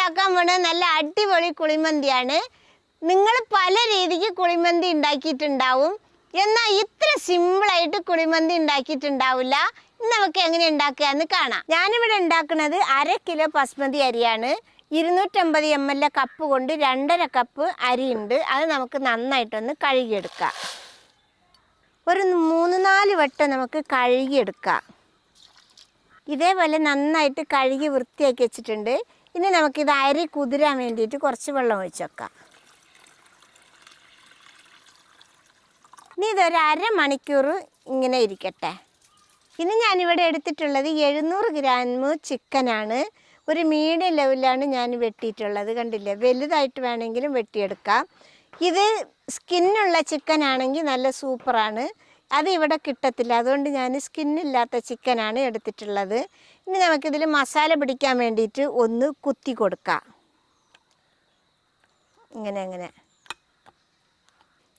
ഉണ്ടാക്കാൻ പോണത് നല്ല അടിപൊളി കുഴിമന്തിയാണ്. നിങ്ങൾ പല രീതിക്ക് കുഴിമന്തി ഉണ്ടാക്കിയിട്ടുണ്ടാവും, എന്നാൽ ഇത്ര സിമ്പിളായിട്ട് കുഴിമന്തി ഉണ്ടാക്കിയിട്ടുണ്ടാവില്ല. നമുക്ക് എങ്ങനെ ഉണ്ടാക്കുക എന്ന് കാണാം. ഞാനിവിടെ ഉണ്ടാക്കുന്നത് 1/2 കിലോ ബസ്മതി അരിയാണ്. 250 ml കപ്പ് കൊണ്ട് 2.5 കപ്പ് അരിയുണ്ട്. അത് നമുക്ക് നന്നായിട്ടൊന്ന് കഴുകിയെടുക്കാം. ഒരു 3-4 വട്ടം നമുക്ക് കഴുകിയെടുക്കാം. ഇതേപോലെ നന്നായിട്ട് കഴുകി വൃത്തിയാക്കി വെച്ചിട്ടുണ്ട്. ഇനി നമുക്കിത് അരി കുതിരാൻ വേണ്ടിയിട്ട് കുറച്ച് വെള്ളം ഒഴിച്ച് വെക്കാം. ഇനി ഇതൊരു അരമണിക്കൂർ ഇങ്ങനെ ഇരിക്കട്ടെ. ഇനി ഞാനിവിടെ എടുത്തിട്ടുള്ളത് 700 ഗ്രാം ചിക്കനാണ്. ഒരു മീഡിയം ലെവലിലാണ് ഞാൻ വെട്ടിയിട്ടുള്ളത്. കണ്ടില്ലേ, വലുതായിട്ട് വേണമെങ്കിലും വെട്ടിയെടുക്കാം. ഇത് സ്കിന്നുള്ള ചിക്കനാണെങ്കിൽ നല്ല സൂപ്പറാണ്. അത് ഇവിടെ കിട്ടത്തില്ല, അതുകൊണ്ട് ഞാൻ സ്കിന്നില്ലാത്ത ചിക്കനാണ് എടുത്തിട്ടുള്ളത്. ഇനി നമുക്കിതിൽ മസാല പിടിക്കാൻ വേണ്ടിയിട്ട് ഒന്ന് കുത്തി കൊടുക്കാം. ഇങ്ങനെ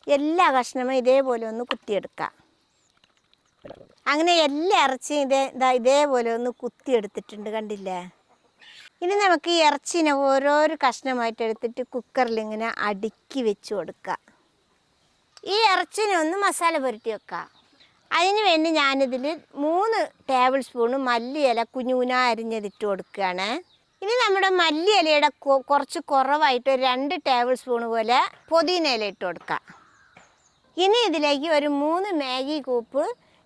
എല്ലാ കഷ്ണവും ഇതേപോലെ ഒന്ന് കുത്തിയെടുക്കാം. അങ്ങനെ എല്ലാ ഇറച്ചിയും ഇതേപോലെ ഒന്ന് കുത്തിയെടുത്തിട്ടുണ്ട്, കണ്ടില്ലേ. ഇനി നമുക്ക് ഈ ഇറച്ചിനെ ഓരോരോ കഷ്ണമായിട്ട് എടുത്തിട്ട് കുക്കറിൽ ഇങ്ങനെ അടുക്കി വെച്ച് കൊടുക്കുക. ഈ ഇറച്ചിനെ ഒന്ന് മസാല പുരട്ടി വെക്കാം. അതിന് വേണ്ടി ഞാനിതിൽ 3 ടേബിൾ സ്പൂണ് മല്ലിയില കുഞ്ഞുകുന അരിഞ്ഞതിട്ട് കൊടുക്കുകയാണ്. ഇനി നമ്മുടെ മല്ലിയിലയുടെ കുറച്ച് കുറവായിട്ട് 2 ടേബിൾ സ്പൂണ് പോലെ പുതിന ഇല ഇട്ട് കൊടുക്കാം. ഇനി ഇതിലേക്ക് ഒരു 3 മാഗി ക്യൂബ്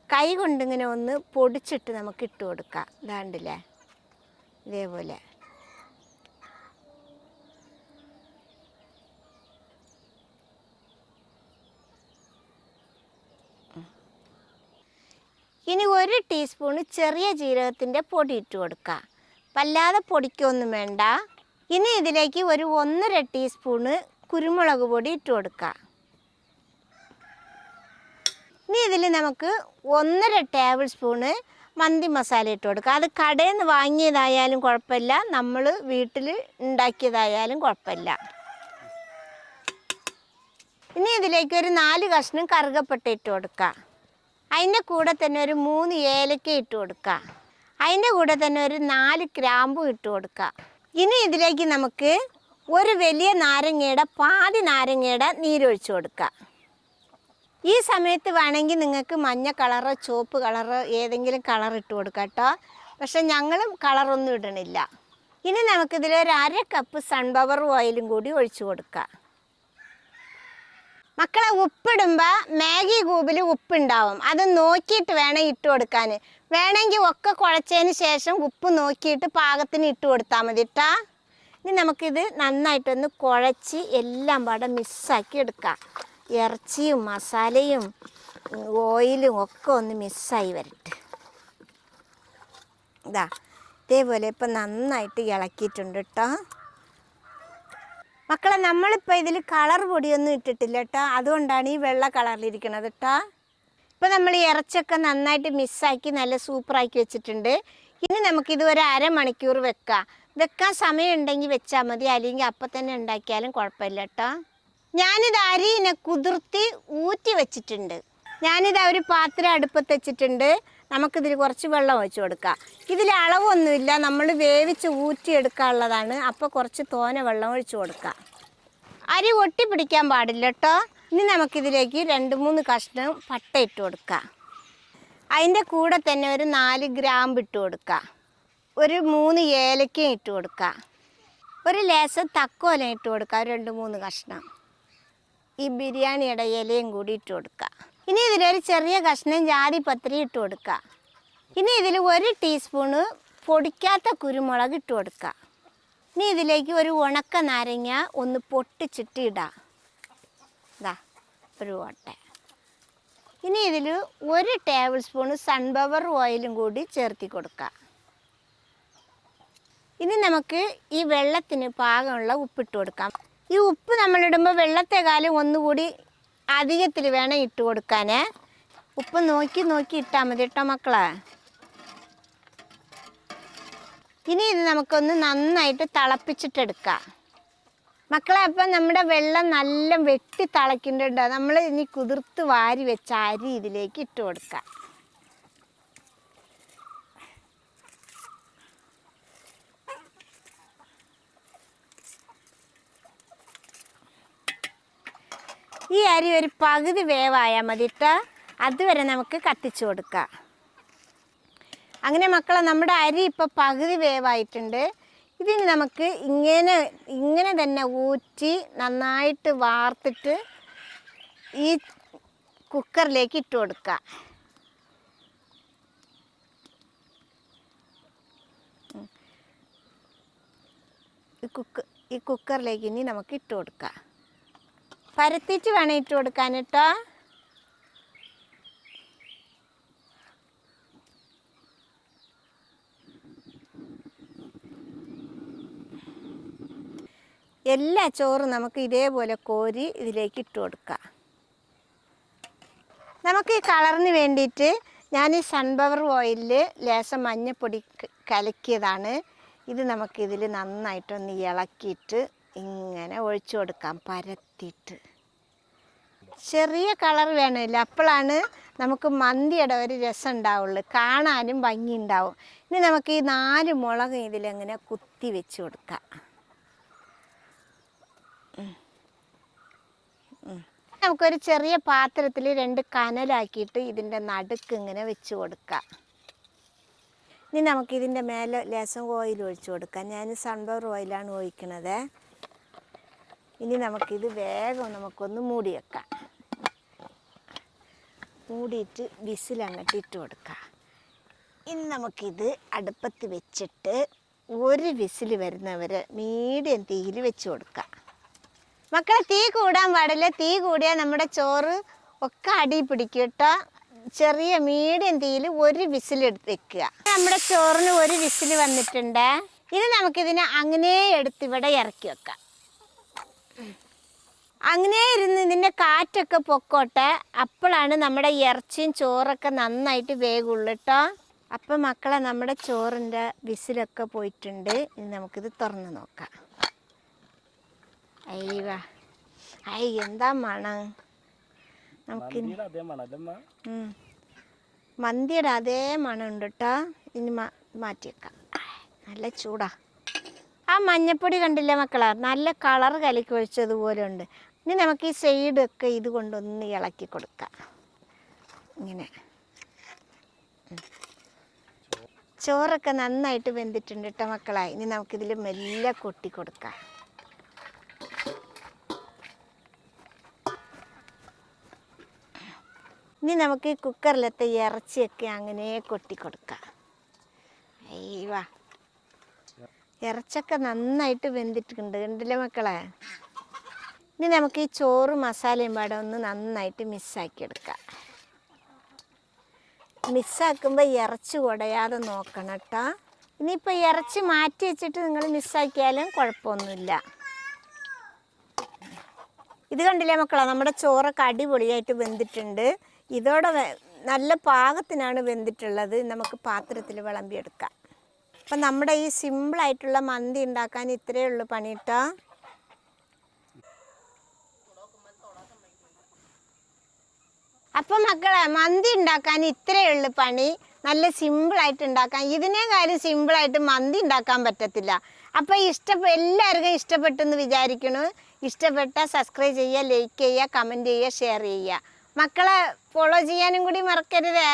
കൈ കൊണ്ടിങ്ങനെ ഒന്ന് പൊടിച്ചിട്ട് നമുക്ക് ഇട്ട് കൊടുക്കാം. ഇതാണ്ടില്ലേ, ഇതേപോലെ. ഇനി 1 ടീസ്പൂണ് ചെറിയ ജീരകത്തിൻ്റെ പൊടി ഇട്ട് കൊടുക്കുക. വല്ലാതെ പൊടിക്കൊന്നും വേണ്ട. ഇനി ഇതിലേക്ക് ഒരു 1.5 ടീസ്പൂണ് കുരുമുളക് പൊടി ഇട്ട് കൊടുക്കുക. ഇനി ഇതിൽ നമുക്ക് 1.5 ടേബിൾ സ്പൂണ് മന്തി മസാല ഇട്ട് കൊടുക്കുക. അത് കടയിൽ നിന്ന് വാങ്ങിയതായാലും കുഴപ്പമില്ല, നമ്മൾ വീട്ടിൽ ഉണ്ടാക്കിയതായാലും കുഴപ്പമില്ല. ഇനി ഇതിലേക്ക് ഒരു 4 കഷ്ണം കറുകപ്പട്ട ഇട്ട് കൊടുക്കുക. അതിൻ്റെ കൂടെ തന്നെ ഒരു 3 ഏലക്ക ഇട്ട് കൊടുക്കുക. അതിൻ്റെ കൂടെ തന്നെ ഒരു 4 ഗ്രാമ്പു ഇട്ട് കൊടുക്കുക. ഇനി ഇതിലേക്ക് നമുക്ക് ഒരു വലിയ നാരങ്ങയുടെ പാതി നാരങ്ങയുടെ നീരൊഴിച്ച് കൊടുക്കുക. ഈ സമയത്ത് വേണമെങ്കിൽ നിങ്ങൾക്ക് മഞ്ഞ കളറോ ചുവപ്പ് കളറോ ഏതെങ്കിലും കളർ ഇട്ട് കൊടുക്കാം കേട്ടോ. പക്ഷെ ഞങ്ങളും കളറൊന്നും ഇടണില്ല. ഇനി നമുക്കിതിൽ ഒരു 1/2 കപ്പ് സൺഫ്ലവർ ഓയിലും കൂടി ഒഴിച്ചു കൊടുക്കാം. മക്കളെ, ഉപ്പിടുമ്പോൾ മാഗി ക്യൂബിൽ ഉപ്പുണ്ടാവും, അത് നോക്കിയിട്ട് വേണം ഇട്ട് കൊടുക്കാൻ. വേണമെങ്കിൽ ഒക്കെ കുഴച്ചതിന് ശേഷം ഉപ്പ് നോക്കിയിട്ട് പാകത്തിന് ഇട്ട് കൊടുത്താൽ മതി കേട്ടോ. ഇനി നമുക്കിത് നന്നായിട്ടൊന്ന് കുഴച്ച് എല്ലാം പാടെ മിക്സാക്കി എടുക്കാം. ഇറച്ചിയും മസാലയും ഓയിലും ഒക്കെ ഒന്ന് മിക്സായി വരട്ടെ. ഇതേപോലെ ഇപ്പം നന്നായിട്ട് ഇളക്കിയിട്ടുണ്ട് കേട്ടോ. മക്കളെ, നമ്മളിപ്പോൾ ഇതിൽ കളർ പൊടിയൊന്നും ഇട്ടിട്ടില്ല കേട്ടോ, അതുകൊണ്ടാണ് ഈ വെള്ള കളറിലിരിക്കണത് കേട്ടോ. ഇപ്പോൾ നമ്മൾ ഈ ഇറച്ചിയൊക്കെ നന്നായിട്ട് മിക്സാക്കി നല്ല സൂപ്പറാക്കി വെച്ചിട്ടുണ്ട്. ഇനി നമുക്കിത് ഒരു അരമണിക്കൂർ വെക്കാൻ സമയം ഉണ്ടെങ്കിൽ വെച്ചാൽ മതി, അല്ലെങ്കിൽ അപ്പം തന്നെ ഉണ്ടാക്കിയാലും കുഴപ്പമില്ല കേട്ടോ. ഞാനിത് അരിനെ കുതിർത്തി ഊറ്റി വെച്ചിട്ടുണ്ട്. ഞാനിത് ഒരു പാത്രം അടുപ്പത്ത് വെച്ചിട്ടുണ്ട്. നമുക്കിതിൽ കുറച്ച് വെള്ളം ഒഴിച്ച് കൊടുക്കാം. ഇതിൽ അളവൊന്നുമില്ല, നമ്മൾ വേവിച്ച് ഊറ്റിയെടുക്കാനുള്ളതാണ്. അപ്പോൾ കുറച്ച് തോന വെള്ളം ഒഴിച്ച് കൊടുക്കാം. അരി ഒട്ടി പിടിക്കാൻ പാടില്ല കേട്ടോ. ഇനി നമുക്കിതിലേക്ക് 2-3 കഷ്ണം പട്ട ഇട്ട് കൊടുക്കാം. അതിൻ്റെ കൂടെ തന്നെ ഒരു 4 ഗ്രാമ്പ് ഇട്ട് കൊടുക്കുക. ഒരു 3 ഏലക്കയും ഇട്ട് കൊടുക്കുക. ഒരു ലേശം തക്കോല ഇട്ട് കൊടുക്കുക, 2-3 കഷ്ണം. ഈ ബിരിയാണിയുടെ ഇലയും കൂടി ഇട്ട് കൊടുക്കുക. ഇനി ഇതിലൊരു ചെറിയ കഷ്ണം ജാതിപത്രി ഇട്ട് കൊടുക്കുക. ഇനി ഇതിൽ 1 ടീസ്പൂണ് പൊടിക്കാത്ത കുരുമുളക് ഇട്ട് കൊടുക്കുക. ഇനി ഇതിലേക്ക് ഒരു ഉണക്ക നാരങ്ങ ഒന്ന് പൊട്ടിച്ചിട്ട് ഇടാം. ഒരു ഓട്ട. ഇനി ഇതിൽ 1 ടേബിൾ സ്പൂണ് സൺഫ്ലവർ ഓയിലും കൂടി ചേർത്തി കൊടുക്കുക. ഇനി നമുക്ക് ഈ വെള്ളത്തിന് പാകമുള്ള ഉപ്പിട്ട് കൊടുക്കാം. ഈ ഉപ്പ് നമ്മളിടുമ്പോൾ വെള്ളത്തെക്കാളും ഒന്നുകൂടി അധികത്തിൽ വേണം ഇട്ട് കൊടുക്കാൻ. ഉപ്പ് നോക്കി ഇട്ടാൽ മതി കേട്ടോ മക്കളെ. ഇനി ഇത് നമുക്കൊന്ന് നന്നായിട്ട് തിളപ്പിച്ചിട്ടെടുക്കാം. മക്കളെ, അപ്പം നമ്മുടെ വെള്ളം നല്ല വെട്ടി തിളയ്ക്കുന്നുണ്ട്. നമ്മൾ ഇനി കുതിർത്ത് വാരി വെച്ച അരി ഇതിലേക്ക് ഇട്ട് കൊടുക്കാം. ഈ അരി ഒരു പകുതി വേവായാൽ മതി കേട്ടോ. അതുവരെ നമുക്ക് കത്തിച്ചു കൊടുക്കാം. അങ്ങനെ മക്കളെ നമ്മുടെ അരി ഇപ്പോൾ പകുതി വേവായിട്ടുണ്ട്. ഇതിന് നമുക്ക് ഇങ്ങനെ തന്നെ ഊറ്റി നന്നായിട്ട് വാർത്തിട്ട് ഈ കുക്കറിലേക്ക് ഇട്ട് കൊടുക്കാം. ഈ കുക്കറിലേക്ക് ഇനി നമുക്ക് ഇട്ട് കൊടുക്കാം. പരത്തിയിട്ട് വേണം ഇട്ട് കൊടുക്കാൻ കേട്ടോ. എല്ലാ ചോറും നമുക്ക് ഇതേപോലെ കോരി ഇതിലേക്ക് ഇട്ട് കൊടുക്കാം. നമുക്ക് ഈ കളറിന് വേണ്ടിയിട്ട് ഞാൻ ഈ സൺഫ്ലവർ ഓയിലിൽ ലേശം മഞ്ഞൾപ്പൊടി കലക്കിയതാണ്. ഇത് നമുക്കിതിൽ നന്നായിട്ടൊന്ന് ഇളക്കിയിട്ട് ഇങ്ങനെ ഒഴിച്ചു കൊടുക്കാം പരത്തിയിട്ട്. ചെറിയ കളർ വേണമില്ല, അപ്പോഴാണ് നമുക്ക് മന്തിയുടെ ഒരു രസം ഉണ്ടാവുള്ളൂ, കാണാനും ഭംഗി ഉണ്ടാവും. ഇനി നമുക്ക് ഈ 4 മുളക് ഇതിലെങ്ങനെ കുത്തി വെച്ച് കൊടുക്കാം. നമുക്കൊരു ചെറിയ പാത്രത്തിൽ 2 കനലാക്കിയിട്ട് ഇതിൻ്റെ നടുക്ക് ഇങ്ങനെ വെച്ച് കൊടുക്കാം. ഇനി നമുക്കിതിൻ്റെ മേലെ ലേശം ഓയിൽ ഒഴിച്ച് കൊടുക്കാം. ഞാൻ സൺഫ്ലവർ ഓയിലാണ് ഒഴിക്കുന്നത്. ഇനി നമുക്കിത് വേഗം നമുക്കൊന്ന് മൂടി വെക്കാം. മൂടിയിട്ട് വിസിലങ്ങോട്ട് ഇട്ട് കൊടുക്കാം. ഇനി നമുക്കിത് അടുപ്പത്ത് വെച്ചിട്ട് ഒരു വിസിൽ വരുന്നവരെ മീഡിയം തീയിൽ വെച്ച് കൊടുക്കാം. മക്കളെ തീ കൂടാൻ പാടില്ല. തീ കൂടിയാൽ നമ്മുടെ ചോറ് ഒക്കെ അടി പിടിക്കും കേട്ടോ. ചെറിയ മീഡിയം തീയിൽ ഒരു വിസിലെടുത്ത് വെക്കുക. നമ്മുടെ ചോറിന് ഒരു വിസിൽ വന്നിട്ടുണ്ട്. ഇനി നമുക്കിതിനെ അങ്ങനെ എടുത്ത് ഇവിടെ ഇറക്കി വെക്കാം. അങ്ങനെ ഇരുന്ന് ഇതിൻ്റെ കാറ്റൊക്കെ പൊക്കോട്ടെ. അപ്പോഴാണ് നമ്മുടെ ഇറച്ചിയും ചോറൊക്കെ നന്നായിട്ട് വേഗുള്ളൂ കേട്ടോ. അപ്പം മക്കളെ നമ്മുടെ ചോറിൻ്റെ വിസിലൊക്കെ പോയിട്ടുണ്ട്. ഇനി നമുക്കിത് തുറന്ന് നോക്കാം. അയ്യ എന്താ മണം! നമുക്ക് മന്തിയുടെ അതേ മണം ഉണ്ട് കേട്ടോ. ഇനി മാറ്റി വെക്കാം. നല്ല ചൂടാ. ആ മഞ്ഞപ്പൊടി കണ്ടില്ലേ മക്കളെ, നല്ല കളർ കലക്കി ഒഴിച്ചതുപോലെ ഉണ്ട്. ഇനി നമുക്ക് ഈ സൈഡൊക്കെ ഇത് കൊണ്ടൊന്ന് ഇളക്കി കൊടുക്കാം. ഇങ്ങനെ ചോറൊക്കെ നന്നായിട്ട് വെന്തിട്ടുണ്ട് കേട്ടോ മക്കളെ. ഇനി നമുക്കിതിൽ മെല്ലെ കൊട്ടി കൊടുക്കാം. ഇനി നമുക്ക് ഈ കുക്കറിലത്തെ ഇറച്ചിയൊക്കെ അങ്ങനെ കൊട്ടി കൊടുക്കാം. അയ്യവാ, ഇറച്ചൊക്കെ നന്നായിട്ട് വെന്തിട്ടുണ്ട് കണ്ടില്ലേ മക്കളെ. ഇനി നമുക്ക് ഈ ചോറ് മസാലയും പാടെ ഒന്ന് നന്നായിട്ട് മിക്സാക്കി എടുക്കാം. മിക്സാക്കുമ്പോൾ ഇറച്ചി കുടയാതെ നോക്കണം കേട്ടോ. ഇനിയിപ്പോൾ ഇറച്ചി മാറ്റി വെച്ചിട്ട് നിങ്ങൾ മിക്സാക്കിയാലും കുഴപ്പമൊന്നുമില്ല. ഇത് കണ്ടില്ലേ മക്കളെ, നമ്മുടെ ചോറൊക്കെ അടിപൊളിയായിട്ട് വെന്തിട്ടുണ്ട്. ഇതോടെ നല്ല പാകത്തിനാണ് വെന്തിട്ടുള്ളത്. നമുക്ക് പാത്രത്തിൽ വിളമ്പിയെടുക്കാം. അപ്പം നമ്മുടെ ഈ സിമ്പിളായിട്ടുള്ള മന്തി ഉണ്ടാക്കാൻ ഇത്രയേ ഉള്ളൂ പണി കേട്ടോ. അപ്പം മക്കളെ, മന്തി ഉണ്ടാക്കാൻ ഇത്രയേ ഉള്ളൂ പണി. നല്ല സിമ്പിളായിട്ട് ഉണ്ടാക്കാൻ. ഇതിനേക്കാളും സിമ്പിളായിട്ട് മന്തി ഉണ്ടാക്കാൻ പറ്റത്തില്ല. അപ്പം എല്ലാവർക്കും ഇഷ്ടപ്പെട്ടെന്ന് വിചാരിക്കണു. ഇഷ്ടപ്പെട്ടാൽ സബ്സ്ക്രൈബ് ചെയ്യുക, ലൈക്ക് ചെയ്യുക, കമൻറ്റ് ചെയ്യുക, ഷെയർ ചെയ്യുക. മക്കളെ ഫോളോ ചെയ്യാനും കൂടി മറക്കരുതേ.